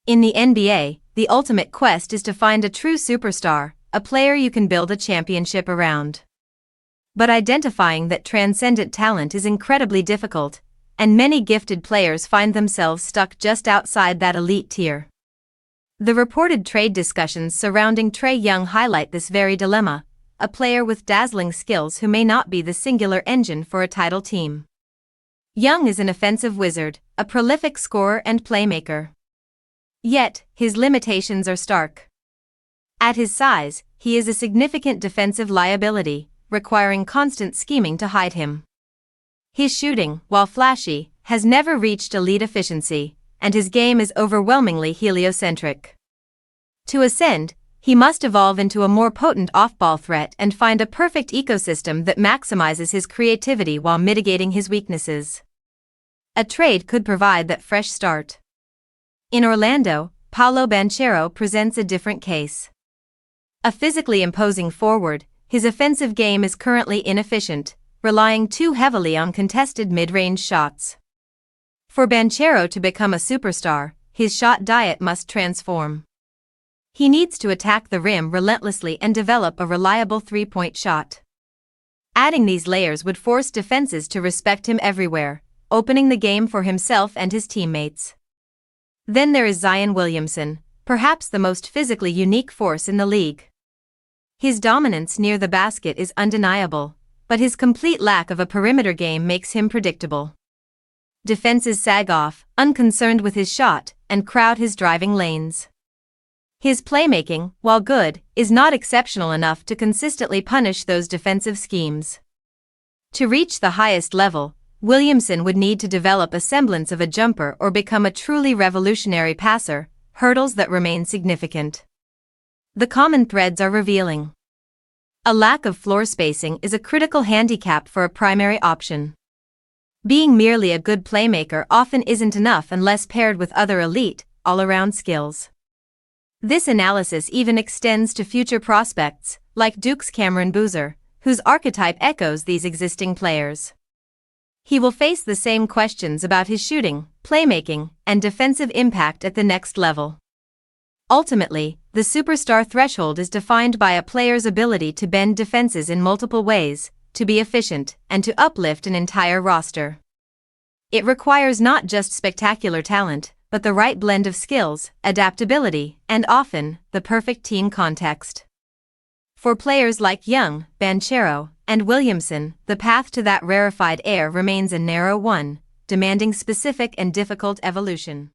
In the NBA, the ultimate quest is to find a true superstar, a player you can build a championship around. But identifying that transcendent talent is incredibly difficult, and many gifted players find themselves stuck just outside that elite tier. The reported trade discussions surrounding Trae Young highlight this very dilemma, a player with dazzling skills who may not be the singular engine for a title team. Young is an offensive wizard, a prolific scorer and playmaker. Yet, his limitations are stark. At his size, he is a significant defensive liability, requiring constant scheming to hide him. His shooting, while flashy, has never reached elite efficiency, and his game is overwhelmingly heliocentric. To ascend, he must evolve into a more potent off-ball threat and find a perfect ecosystem that maximizes his creativity while mitigating his weaknesses. A trade could provide that fresh start. In Orlando, Paolo Banchero presents a different case. A physically imposing forward, his offensive game is currently inefficient, relying too heavily on contested mid-range shots. For Banchero to become a superstar, his shot diet must transform. He needs to attack the rim relentlessly and develop a reliable three-point shot. Adding these layers would force defenses to respect him everywhere, opening the game for himself and his teammates. Then there is Zion Williamson, perhaps the most physically unique force in the league. His dominance near the basket is undeniable, but his complete lack of a perimeter game makes him predictable. Defenses sag off, unconcerned with his shot, and crowd his driving lanes. His playmaking, while good, is not exceptional enough to consistently punish those defensive schemes. To reach the highest level, Williamson would need to develop a semblance of a jumper or become a truly revolutionary passer, hurdles that remain significant. The common threads are revealing. A lack of floor spacing is a critical handicap for a primary option. Being merely a good playmaker often isn't enough unless paired with other elite, all-around skills. This analysis even extends to future prospects, like Duke's Cameron Boozer, whose archetype echoes these existing players. He will face the same questions about his shooting, playmaking, and defensive impact at the next level. Ultimately, the superstar threshold is defined by a player's ability to bend defenses in multiple ways, to be efficient, and to uplift an entire roster. It requires not just spectacular talent, but the right blend of skills, adaptability, and often, the perfect team context. For players like Young, Banchero, and Williamson, the path to that rarefied air remains a narrow one, demanding specific and difficult evolution.